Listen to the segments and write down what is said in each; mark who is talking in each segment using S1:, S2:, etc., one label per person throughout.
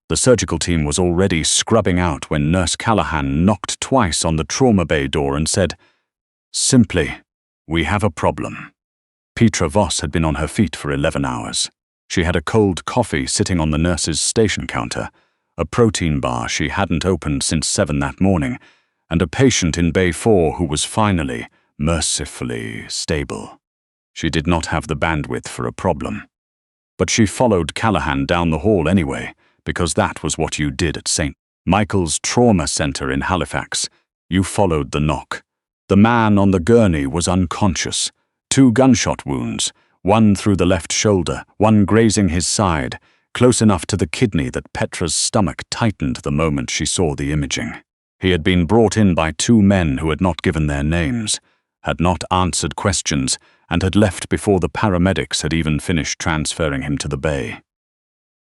S1: The surgical team was already scrubbing out when Nurse Callahan knocked twice on the trauma bay door and said, "Simply, we have a problem." Petra Voss had been on her feet for 11 hours. She had a cold coffee sitting on the nurse's station counter, a protein bar she hadn't opened since 7 that morning, and a patient in Bay 4 who was finally, mercifully, stable. She did not have the bandwidth for a problem. But she followed Callahan down the hall anyway, because that was what you did at St. Michael's Trauma Center in Halifax. You followed the knock. The man on the gurney was unconscious. 2 gunshot wounds, one through the left shoulder, one grazing his side, close enough to the kidney that Petra's stomach tightened the moment she saw the imaging. He had been brought in by 2 men who had not given their names, had not answered questions, and had left before the paramedics had even finished transferring him to the bay.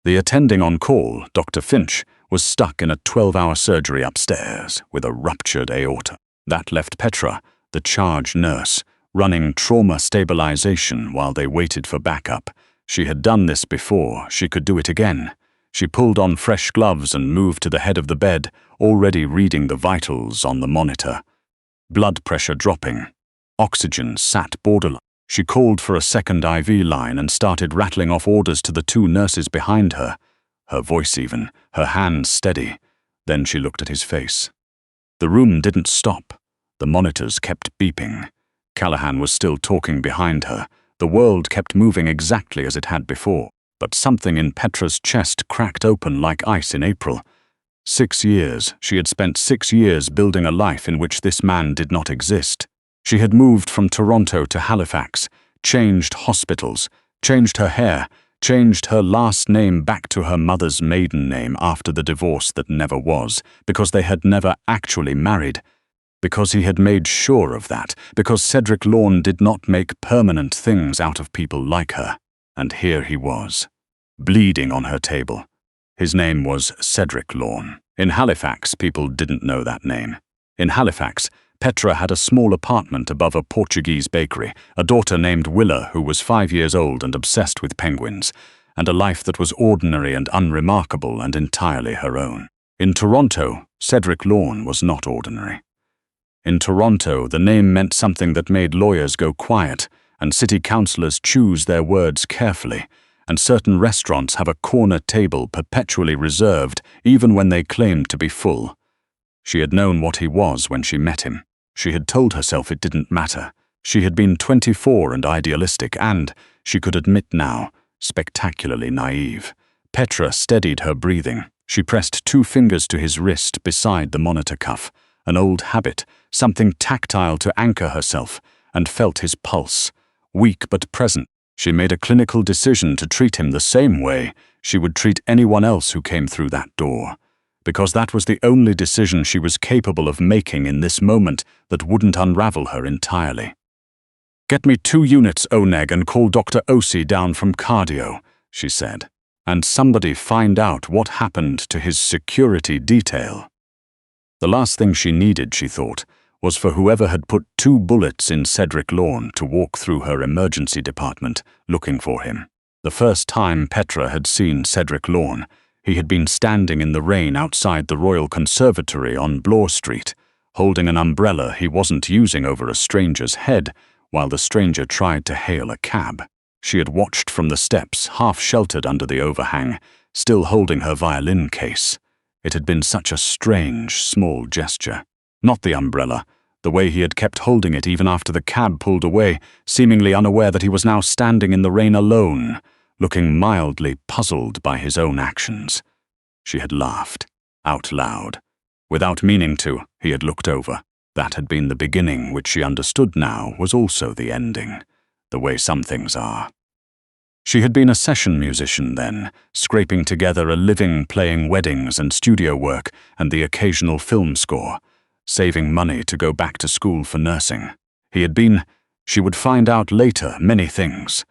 S1: The attending on call, Dr. Finch, was stuck in a 12-hour surgery upstairs with a ruptured aorta. That left Petra, the charge nurse, running trauma stabilization while they waited for backup. She had done this before, she could do it again. She pulled on fresh gloves and moved to the head of the bed, already reading the vitals on the monitor. Blood pressure dropping. Oxygen sat borderline. She called for a second IV line and started rattling off orders to the 2 nurses behind her, her voice even, her hands steady. Then she looked at his face. The room didn't stop. The monitors kept beeping. Callahan was still talking behind her. The world kept moving exactly as it had before, but something in Petra's chest cracked open like ice in April. 6 years, she had spent 6 years building a life in which this man did not exist. She had moved from Toronto to Halifax, changed hospitals, changed her hair, changed her last name back to her mother's maiden name after the divorce that never was, because they had never actually married. Because he had made sure of that, because Cedric Lorne did not make permanent things out of people like her. And here he was, bleeding on her table. His name was Cedric Lorne. In Halifax, people didn't know that name. In Halifax, Petra had a small apartment above a Portuguese bakery, a daughter named Willa who was 5 years old and obsessed with penguins, and a life that was ordinary and unremarkable and entirely her own. In Toronto, Cedric Lorne was not ordinary. In Toronto, the name meant something that made lawyers go quiet, and city councillors choose their words carefully, and certain restaurants have a corner table perpetually reserved even when they claim to be full. She had known what he was when she met him. She had told herself it didn't matter. She had been 24 and idealistic and, she could admit now, spectacularly naive. Petra steadied her breathing. She pressed 2 fingers to his wrist beside the monitor cuff, an old habit, something tactile to anchor herself, and felt his pulse, weak but present. She made a clinical decision to treat him the same way she would treat anyone else who came through that door, because that was the only decision she was capable of making in this moment that wouldn't unravel her entirely. "Get me 2 units, Oneg, and call Dr. Osi down from cardio," she said, "and somebody find out what happened to his security detail." The last thing she needed, she thought, was for whoever had put 2 bullets in Cedric Lorne to walk through her emergency department looking for him. The first time Petra had seen Cedric Lorne, he had been standing in the rain outside the Royal Conservatory on Bloor Street, holding an umbrella he wasn't using over a stranger's head, while the stranger tried to hail a cab. She had watched from the steps, half sheltered under the overhang, still holding her violin case. It had been such a strange, small gesture. Not the umbrella, the way he had kept holding it even after the cab pulled away, seemingly unaware that he was now standing in the rain alone, looking mildly puzzled by his own actions. She had laughed, out loud. Without meaning to, he had looked over. That had been the beginning, which she understood now was also the ending, the way some things are. She had been a session musician then, scraping together a living playing weddings and studio work and the occasional film score, saving money to go back to school for nursing. He had been, she would find out later, many things.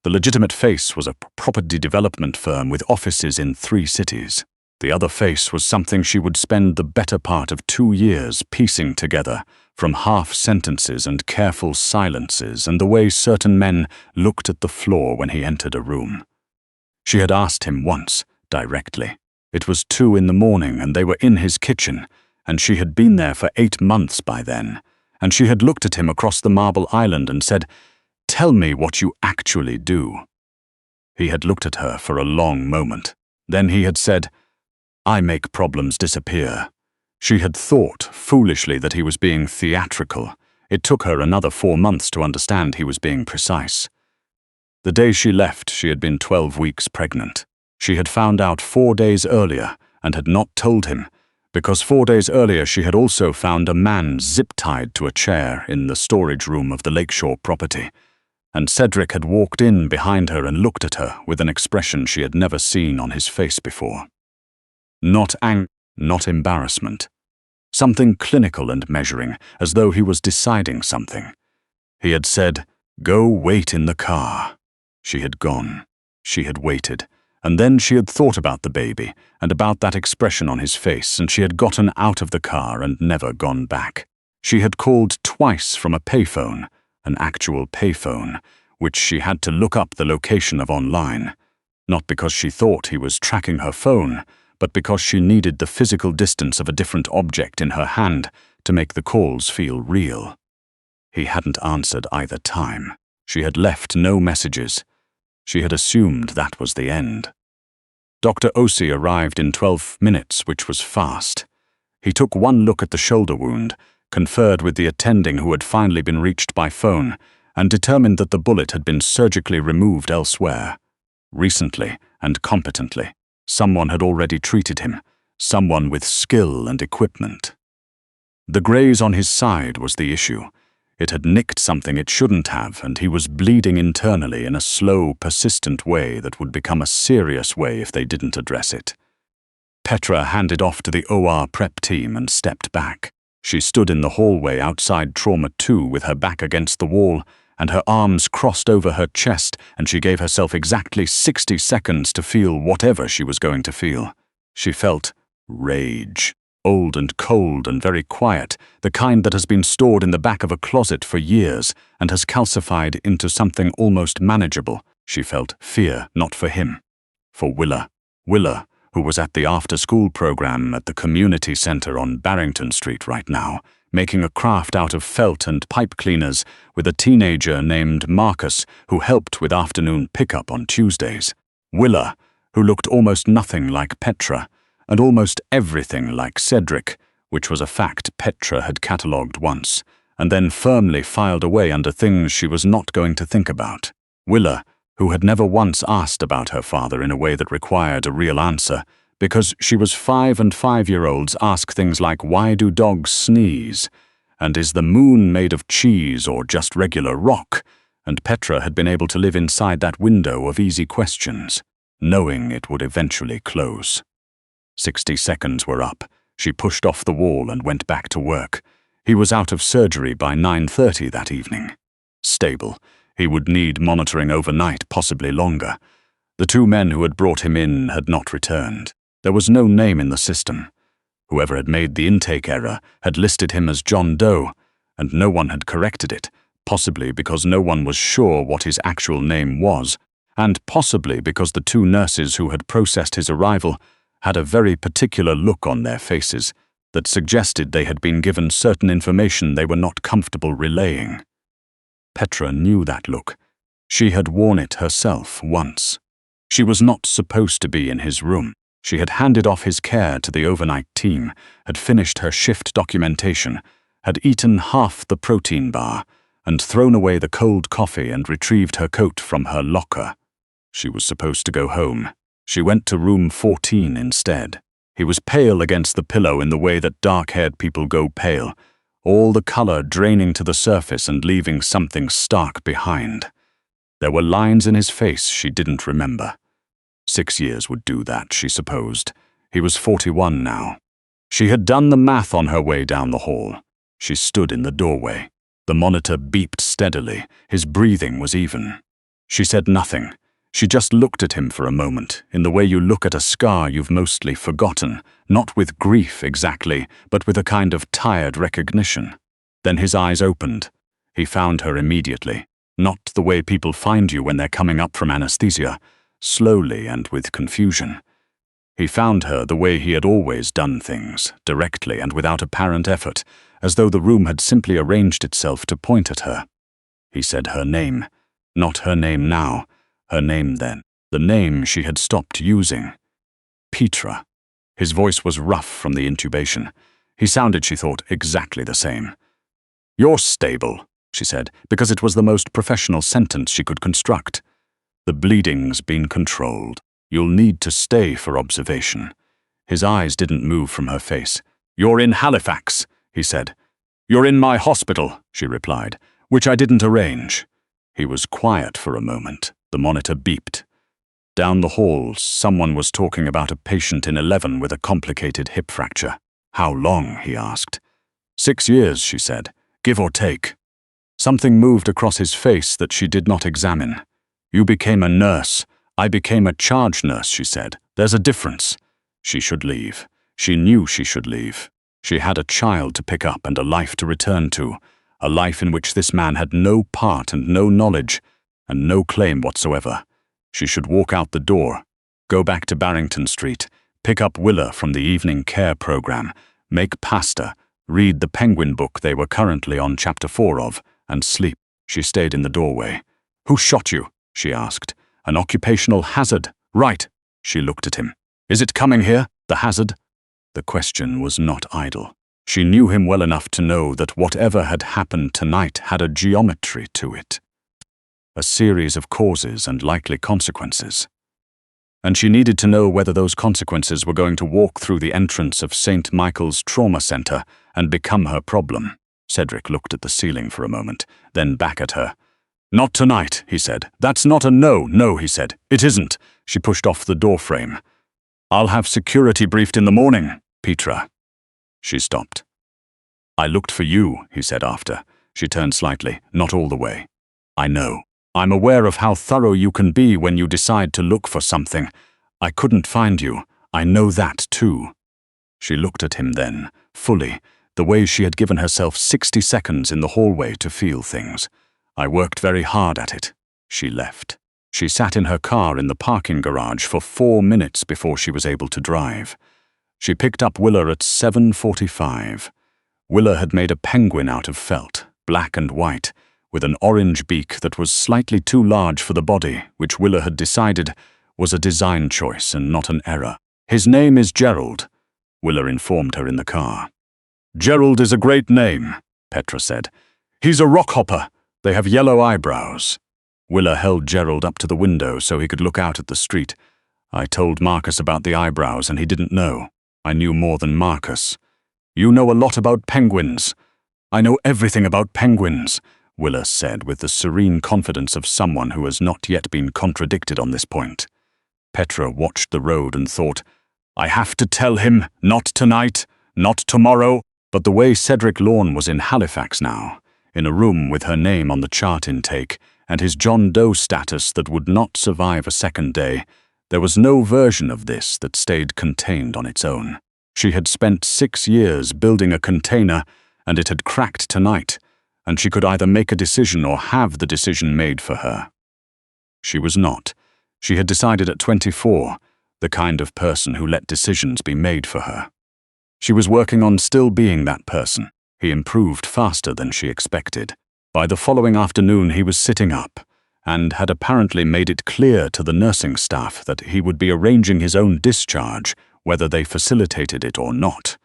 S1: The legitimate face was a property development firm with offices in 3 cities. The other face was something she would spend the better part of 2 years piecing together, from half sentences and careful silences and the way certain men looked at the floor when he entered a room. She had asked him once, directly, It was 2 in the morning and they were in his kitchen, and she had been there for 8 months by then, and she had looked at him across the marble island and said, "Tell me what you actually do." He had looked at her for a long moment. Then he had said, "I make problems disappear." She had thought, foolishly, that he was being theatrical. It took her another 4 months to understand he was being precise. The day she left, she had been 12 weeks pregnant. She had found out 4 days earlier and had not told him, because 4 days earlier she had also found a man zip-tied to a chair in the storage room of the Lakeshore property, and Cedric had walked in behind her and looked at her with an expression she had never seen on his face before. Not anger, not embarrassment. Something clinical and measuring, as though he was deciding something. He had said, "Go wait in the car." She had gone. She had waited. And then she had thought about the baby and about that expression on his face, and she had gotten out of the car and never gone back. She had called twice from a payphone, an actual payphone, which she had to look up the location of online, not because she thought he was tracking her phone, but because she needed the physical distance of a different object in her hand to make the calls feel real. He hadn't answered either time. She had left no messages. She had assumed that was the end. Dr. Osi arrived in 12 minutes, which was fast. He took one look at the shoulder wound, conferred with the attending who had finally been reached by phone, and determined that the bullet had been surgically removed elsewhere. Recently and competently. Someone had already treated him, someone with skill and equipment. The graze on his side was the issue. It had nicked something it shouldn't have, and he was bleeding internally in a slow, persistent way that would become a serious way if they didn't address it. Petra handed off to the OR prep team and stepped back. She stood in the hallway outside Trauma 2 with her back against the wall and her arms crossed over her chest, and she gave herself exactly 60 seconds to feel whatever she was going to feel. She felt rage. Old and cold and very quiet, the kind that has been stored in the back of a closet for years and has calcified into something almost manageable. She felt fear, not for him. For Willa, who was at the after-school program at the community center on Barrington Street right now, making a craft out of felt and pipe cleaners with a teenager named Marcus who helped with afternoon pickup on Tuesdays. Willa, who looked almost nothing like Petra, and almost everything like Cedric, which was a fact Petra had catalogued once, and then firmly filed away under things she was not going to think about. Willa, who had never once asked about her father in a way that required a real answer, because she was 5 and 5-year-olds ask things like, why do dogs sneeze? And is the moon made of cheese or just regular rock? And Petra had been able to live inside that window of easy questions, knowing it would eventually close. 60 seconds were up. She pushed off the wall and went back to work. He was out of surgery by 9:30 that evening. Stable. He would need monitoring overnight, possibly longer. The 2 men who had brought him in had not returned. There was no name in the system. Whoever had made the intake error had listed him as John Doe, and no one had corrected it, possibly because no one was sure what his actual name was, and possibly because the 2 nurses who had processed his arrival had a very particular look on their faces that suggested they had been given certain information they were not comfortable relaying. Petra knew that look. She had worn it herself once. She was not supposed to be in his room. She had handed off his care to the overnight team, had finished her shift documentation, had eaten half the protein bar, and thrown away the cold coffee and retrieved her coat from her locker. She was supposed to go home. She went to room 14 instead. He was pale against the pillow in the way that dark-haired people go pale, all the color draining to the surface and leaving something stark behind. There were lines in his face she didn't remember. 6 years would do that, she supposed. He was 41 now. She had done the math on her way down the hall. She stood in the doorway. The monitor beeped steadily. His breathing was even. She said nothing. She just looked at him for a moment, in the way you look at a scar you've mostly forgotten, not with grief exactly, but with a kind of tired recognition. Then his eyes opened. He found her immediately, not the way people find you when they're coming up from anesthesia, slowly and with confusion. He found her the way he had always done things, directly and without apparent effort, as though the room had simply arranged itself to point at her. He said her name. Not her name now, her name then. The name she had stopped using. Petra. His voice was rough from the intubation. He sounded, she thought, exactly the same. "You're stable," she said, because it was the most professional sentence she could construct. "The bleeding's been controlled. You'll need to stay for observation." His eyes didn't move from her face. "You're in Halifax," he said. "You're in my hospital," she replied, "which I didn't arrange." He was quiet for a moment. The monitor beeped. Down the hall, someone was talking about a patient in 11 with a complicated hip fracture. "How long?" he asked. 6 years, she said, "give or take." Something moved across his face that she did not examine. "You became a nurse. I became a charge nurse," she said. "There's a difference." She should leave. She knew she should leave. She had a child to pick up and a life to return to, a life in which this man had no part and no knowledge, and no claim whatsoever. She should walk out the door, go back to Barrington Street, pick up Willa from the evening care program, make pasta, read the Penguin book they were currently on chapter 4 of, and sleep. She stayed in the doorway. "Who shot you?" she asked. "An occupational hazard." "Right." She looked at him. "Is it coming here, the hazard?" The question was not idle. She knew him well enough to know that whatever had happened tonight had a geometry to it. A series of causes and likely consequences. And she needed to know whether those consequences were going to walk through the entrance of St. Michael's Trauma Center and become her problem. Cedric looked at the ceiling for a moment, then back at her. "Not tonight," he said. "That's not a no." "No," he said. "It isn't." She pushed off the doorframe. "I'll have security briefed in the morning, Petra." She stopped. "I looked for you," he said after. She turned slightly, not all the way. "I know. I'm aware of how thorough you can be when you decide to look for something. I couldn't find you. I know that too." She looked at him then, fully, the way she had given herself 60 seconds in the hallway to feel things. "I worked very hard at it." She left. She sat in her car in the parking garage for 4 minutes before she was able to drive. She picked up Willa at 7:45. Willa had made a penguin out of felt, black and white, with an orange beak that was slightly too large for the body, which Willa had decided was a design choice and not an error. "His name is Gerald," Willa informed her in the car. "Gerald is a great name," Petra said. "He's a rockhopper. They have yellow eyebrows." Willa held Gerald up to the window so he could look out at the street. "I told Marcus about the eyebrows and he didn't know. I knew more than Marcus." "You know a lot about penguins." "I know everything about penguins," Willa said with the serene confidence of someone who has not yet been contradicted on this point. Petra watched the road and thought, "I have to tell him, not tonight, not tomorrow." But the way Cedric Lorne was in Halifax now, in a room with her name on the chart intake, and his John Doe status that would not survive a second day, there was no version of this that stayed contained on its own. She had spent 6 years building a container, and it had cracked tonight, and she could either make a decision or have the decision made for her. She was not. She had decided at 24, the kind of person who let decisions be made for her. She was working on still being that person. He improved faster than she expected. By the following afternoon he was sitting up, and had apparently made it clear to the nursing staff that he would be arranging his own discharge, whether they facilitated it or not,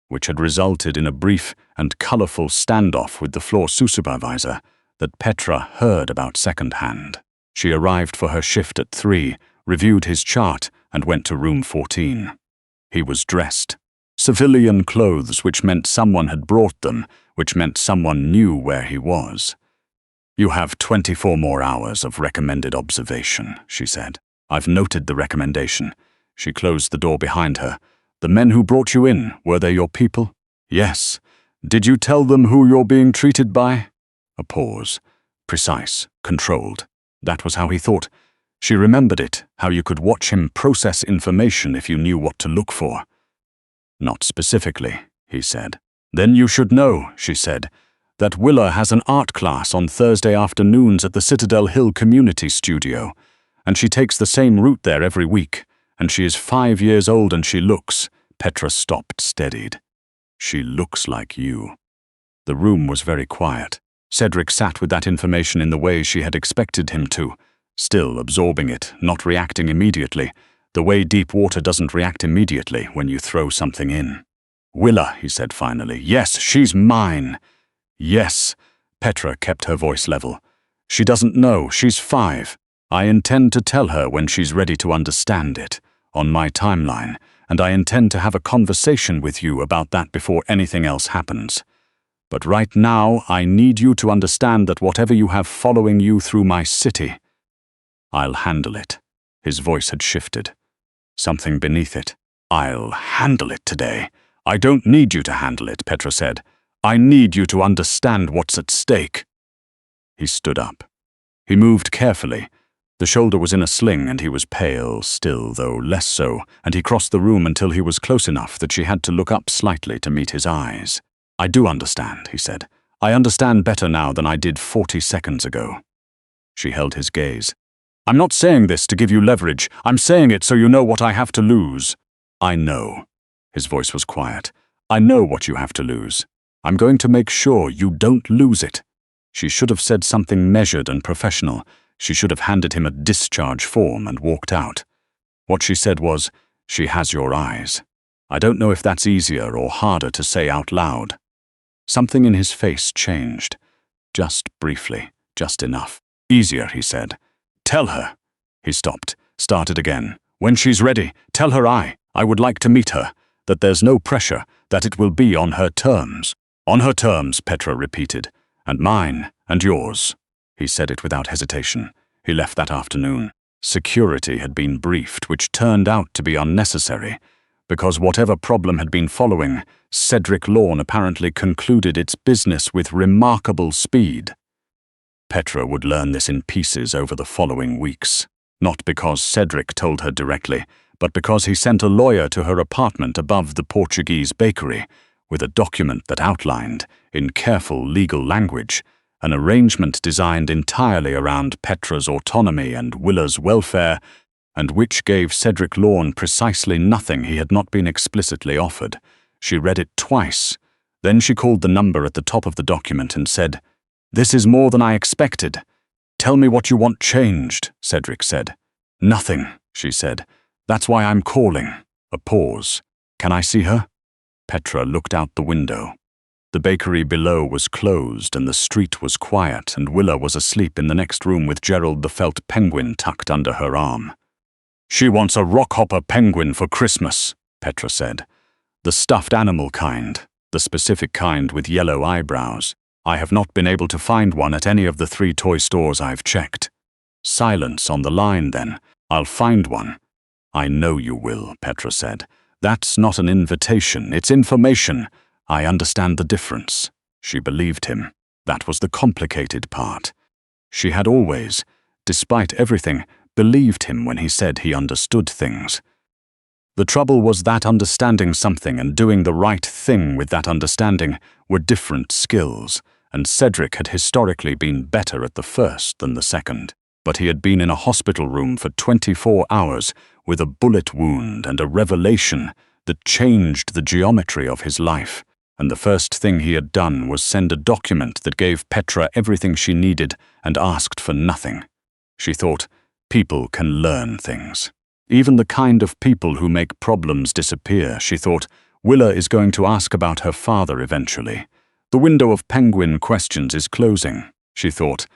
S1: which had resulted in a brief and colourful standoff with the floor supervisor that Petra heard about secondhand. She arrived for her shift at 3, reviewed his chart, and went to room 14. He was dressed. Civilian clothes, which meant someone had brought them, which meant someone knew where he was. "You have 24 more hours of recommended observation," she said. "I've noted the recommendation." She closed the door behind her. "The men who brought you in, were they your people?" "Yes." "Did you tell them who you're being treated by?" A pause. Precise, controlled. That was how he thought. She remembered it, how you could watch him process information if you knew what to look for. "Not specifically," he said. "Then you should know," she said, "that Willa has an art class on Thursday afternoons at the Citadel Hill Community Studio, and she takes the same route there every week, and she is 5 years old and she looks— Petra stopped, steadied. She looks like you. The room was very quiet. Cedric sat with that information in the way she had expected him to, still absorbing it, not reacting immediately, the way deep water doesn't react immediately when you throw something in. Willa, he said finally. Yes, she's mine. Yes. Petra kept her voice level. She doesn't know. She's 5. I intend to tell her when she's ready to understand it, on my timeline, and I intend to have a conversation with you about that before anything else happens. But right now, I need you to understand that whatever you have following you through my city, I'll handle it. His voice had shifted. Something beneath it. I'll handle it today. I don't need you to handle it, Petra said. I need you to understand what's at stake. He stood up. He moved carefully. The shoulder was in a sling and he was pale, still, though less so, and he crossed the room until he was close enough that she had to look up slightly to meet his eyes. I do understand, he said. I understand better now than I did 40 seconds ago. She held his gaze. I'm not saying this to give you leverage. I'm saying it so you know what I have to lose. I know. His voice was quiet. I know what you have to lose. I'm going to make sure you don't lose it. She should have said something measured and professional. She should have handed him a discharge form and walked out. What she said was, she has your eyes. I don't know if that's easier or harder to say out loud. Something in his face changed. Just briefly, just enough. Easier, he said. Tell her. He stopped, started again. When she's ready, tell her I would like to meet her, that there's no pressure, that it will be on her terms. On her terms, Petra repeated. And mine, and yours. He said it without hesitation. He left that afternoon. Security had been briefed, which turned out to be unnecessary, because whatever problem had been following, Cedric Lorne apparently concluded its business with remarkable speed. Petra would learn this in pieces over the following weeks, not because Cedric told her directly, but because he sent a lawyer to her apartment above the Portuguese bakery, with a document that outlined, in careful legal language, an arrangement designed entirely around Petra's autonomy and Willa's welfare, and which gave Cedric Lorne precisely nothing he had not been explicitly offered. She read it twice. Then she called the number at the top of the document and said, This is more than I expected. Tell me what you want changed, Cedric said. Nothing, she said. That's why I'm calling. A pause. Can I see her? Petra looked out the window. The bakery below was closed and the street was quiet, and Willa was asleep in the next room with Gerald the felt penguin tucked under her arm. She wants a rockhopper penguin for Christmas, Petra said. The stuffed animal kind, the specific kind with yellow eyebrows. I have not been able to find one at any of the 3 toy stores I've checked. Silence on the line, then. I'll find one. I know you will, Petra said. That's not an invitation, it's information. I understand the difference. She believed him. That was the complicated part. She had always, despite everything, believed him when he said he understood things. The trouble was that understanding something and doing the right thing with that understanding were different skills, and Cedric had historically been better at the first than the second. But he had been in a hospital room for 24 hours with a bullet wound and a revelation that changed the geometry of his life, and the first thing he had done was send a document that gave Petra everything she needed and asked for nothing. She thought, people can learn things. Even the kind of people who make problems disappear, she thought. Willa is going to ask about her father eventually. The window of penguin questions is closing, she thought.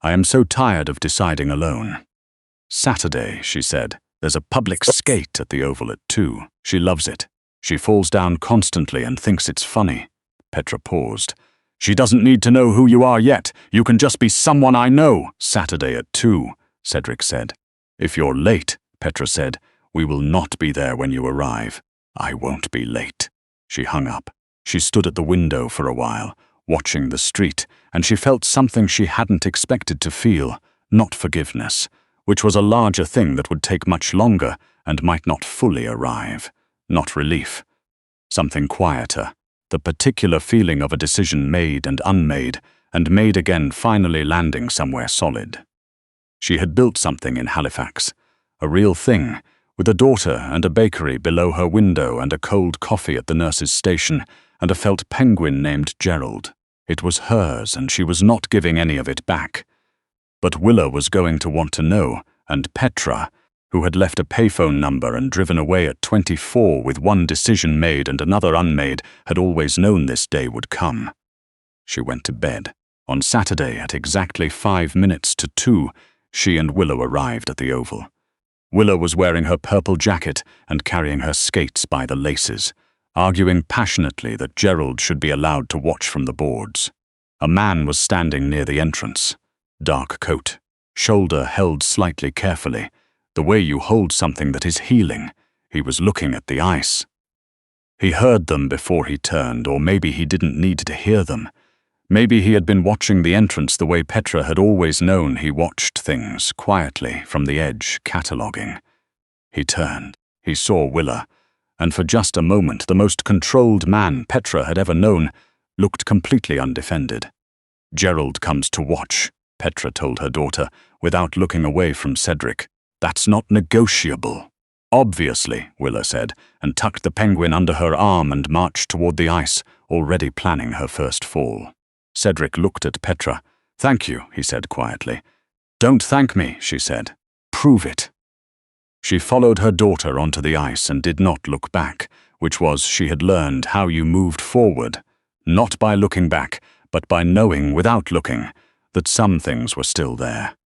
S1: I am so tired of deciding alone. Saturday, she said. There's a public skate at the Oval at 2. She loves it. She falls down constantly and thinks it's funny. Petra paused. She doesn't need to know who you are yet. You can just be someone I know. Saturday at 2, Cedric said. If you're late, Petra said, we will not be there when you arrive. I won't be late. She hung up. She stood at the window for a while, watching the street, and she felt something she hadn't expected to feel, not forgiveness, which was a larger thing that would take much longer and might not fully arrive, not relief. Something quieter, the particular feeling of a decision made and made again finally landing somewhere solid. She had built something in Halifax, a real thing, With a daughter and a bakery below her window and a cold coffee at the nurse's station and a felt penguin named Gerald. It was hers and she was not giving any of it back. But Willa was going to want to know, and Petra, who had left a payphone number and driven away at 24 with one decision made and another unmade, had always known this day would come. She went to bed. On Saturday at exactly 5 minutes to 2, she and Willow arrived at the Oval. Willow was wearing her purple jacket and carrying her skates by the laces, arguing passionately that Gerald should be allowed to watch from the boards. A man was standing near the entrance. Dark coat, shoulder held slightly carefully, the way you hold something that is healing. He was looking at the ice. He heard them before he turned, or maybe he didn't need to hear them. Maybe he had been watching the entrance the way Petra had always known he watched things, quietly, from the edge, cataloguing. He turned. He saw Willa, and for just a moment the most controlled man Petra had ever known looked completely undefended. "Gerald comes to watch," Petra told her daughter, without looking away from Cedric. "That's not negotiable." "Obviously," Willa said, and tucked the penguin under her arm and marched toward the ice, already planning her first fall. Cedric looked at Petra. "Thank you," he said quietly. "Don't thank me," she said. "Prove it." She followed her daughter onto the ice and did not look back, which was, she had learned, how you moved forward, not by looking back, but by knowing without looking that some things were still there.